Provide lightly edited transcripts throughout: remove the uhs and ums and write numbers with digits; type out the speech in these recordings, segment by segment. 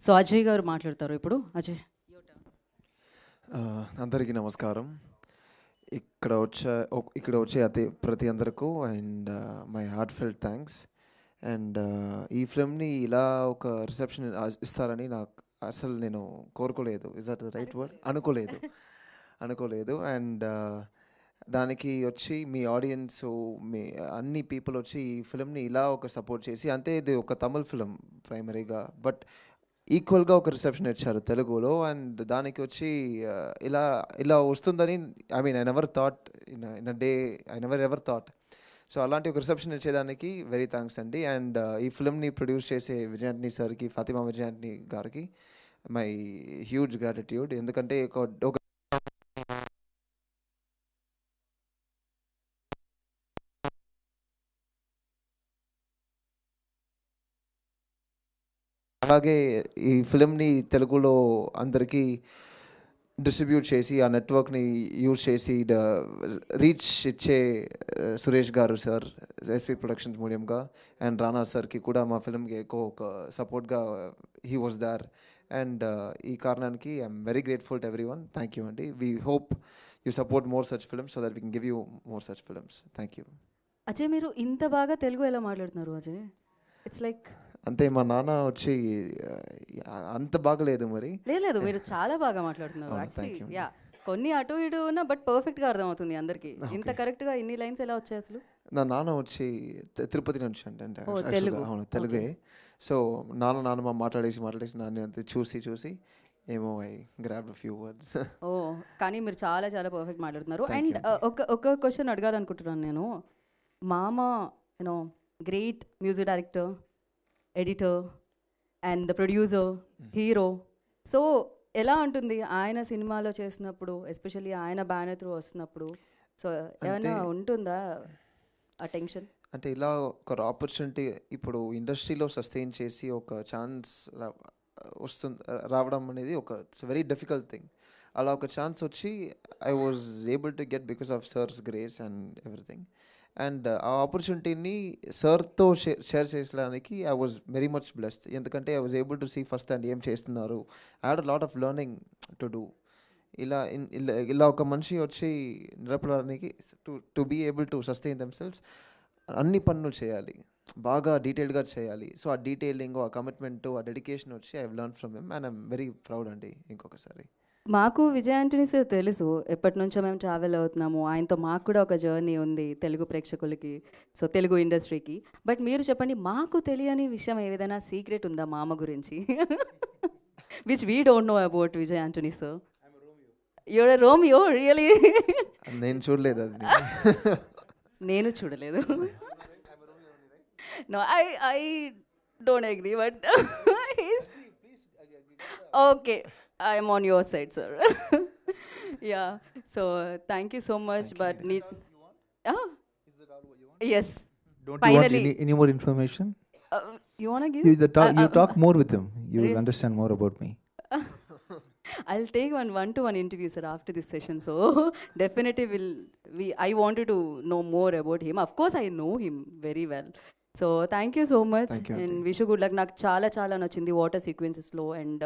So Ajay గారు మాట్లాడతారు ఇప్పుడు. అజయ్. అందరికీ నమస్కారం. ఇక్కడ వచ్చే ప్రతి అందరికీ and my heart felt thanks. And ఈ ఫిల్మ్ని ఇలా ఒక రిసెప్షన్ ఇస్తారని నాకు అసలు నేను కోరుకోలేదు. Is that right word? అనుకోలేదు. అండ్ దానికి వచ్చి మీ ఆడియన్స్, మీ అన్ని పీపుల్ వచ్చి ఈ ఫిల్మ్ని ఇలా ఒక సపోర్ట్ చేసి, అంటే ఇది ఒక తమిళ్ ఫిల్మ్ ప్రైమరీగా, బట్ ఈక్వల్గా ఒక రిసెప్షన్ ఇచ్చారు తెలుగులో. అండ్ దానికి వచ్చి ఇలా ఇలా వస్తుందని I never thought in a day, I never ever thought. So అలాంటి ఒక రిసెప్షన్ ఇచ్చేదానికి వెరీ థ్యాంక్స్ అండి. అండ్ ఈ ఫిల్మ్ని ప్రొడ్యూస్ చేసే విజయాంట్ని సార్కి, ఫాతిమా విజయాంట్ని గారికి మై హ్యూజ్ గ్రాటిట్యూడ్. ఎందుకంటే ఒక అలాగే ఈ ఫిల్మ్ని తెలుగులో అందరికీ డిస్ట్రిబ్యూట్ చేసి, ఆ నెట్వర్క్ని యూజ్ చేసి రీచ్ ఇచ్చే సురేష్ గారు సార్, ఎస్వి ప్రొడక్షన్స్ మూల్యంగా, అండ్ రానా సార్కి కూడా మా ఫిల్మ్కి ఎక్కువ ఒక సపోర్ట్గా హీ వాజ్ దార్. అండ్ ఈ కారణానికి I'm very grateful to everyone. Thank you అండి. We hope you support more such films so that we can give you more such films. Thank you. Ajay, మీరు ఇంత బాగా తెలుగు ఎలా మాట్లాడుతున్నారు అజయ్? ఇట్స్ లైక్ అంటే మా నాన్న వచ్చి అంత బాగలేదు మరి. లేదు, మీరు చాలా బాగా మాట్లాడుతున్నారు యాక్చువల్లీ. యా, కొన్ని అటు ఇటు ఉన్నా బట్ పర్ఫెక్ట్గా అర్థమవుతుంది అందరికీ. ఇంత కరెక్ట్గా ఇన్ని లైన్స్ ఎలా వచ్చాయి అసలు? నా నాన్న వచ్చి తిరుపతి నుంచి అంటే తెలుగు. అవును, తెలుగే. సో నాన్నమ్మ మాట్లాడేసి నాన్న అంతే చూసి ఏమో ఐ గ్రాబ్ ఫ్యూ వర్డ్స్. ఓ, కానీ మీరు చాలా చాలా పర్ఫెక్ట్ మాట్లాడుతున్నారు. అండ్ ఒక క్వశ్చన్ అడగాలనుకుంటున్నాను నేను. మామ you know great music director, editor and the producer, hero. So ఎలా ఉంటుంది ఆయన సినిమాలో చేసినప్పుడు, ఎస్పెషల్లీ ఆయన బ్యానర్ త్రూ వస్తున్నప్పుడు? సో ఏమైనా ఉంటుందా ఆ టెన్షన్? అంటే ఇలా ఒక ఆపర్చునిటీ ఇప్పుడు ఇండస్ట్రీలో సస్టైన్ చేసి ఒక ఛాన్స్ రావడం అనేది ఒక ఇట్స్ వెరీ డిఫికల్ట్ థింగ్. అలా ఒక ఛాన్స్ వచ్చి I was able to get because of sir's grace and everything. And ఆ ఆపర్చునిటీని సార్తో షేర్ చేసడానికి I was very much blessed. ఎందుకంటే I was able to see first and ఏం చేస్తున్నారు. I had a lot of learning to do. ఇలా ఒక మనిషి వచ్చి నిలబడడానికి, to be able to sustain themselves, అన్ని పనులు చేయాలి, బాగా డీటెయిల్డ్గా చేయాలి. సో ఆ డీటెయిలింగ్, ఆ కమిట్మెంట్, ఆ డెడికేషన్ వచ్చి I learn from him and I'm very proud అండి. ఇంకొకసారి మాకు విజయ్ ఆంటనీ సార్ తెలుసు, ఎప్పటి నుంచో మేము ట్రావెల్ అవుతున్నాము ఆయనతో. మాకు కూడా ఒక జర్నీ ఉంది తెలుగు ప్రేక్షకులకి, సో తెలుగు ఇండస్ట్రీకి. బట్ మీరు చెప్పండి, మాకు తెలియని విషయం ఏదైనా సీక్రెట్ ఉందా మామ గురించి? Which we don't know about Vijay Antony sir. Your Romeo really? నేను చూడలేదు అది. నేను చూడలేదు. No, I don't agree, but okay, I am on your side, sir. Yeah, so thank you so much. But yes, Don't finally. you want any more information? You wanna give? You talk more with him. You will understand more about me. I'll take one-to-one interview, sir, after this session. So definitely I wanted to know more about him. Of course, I know him very well. So thank you so much and wish good luck. నాకు చాలా చాలా నచ్చింది water సీక్వెన్సెస్లో. And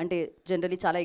అంటే generally చాలా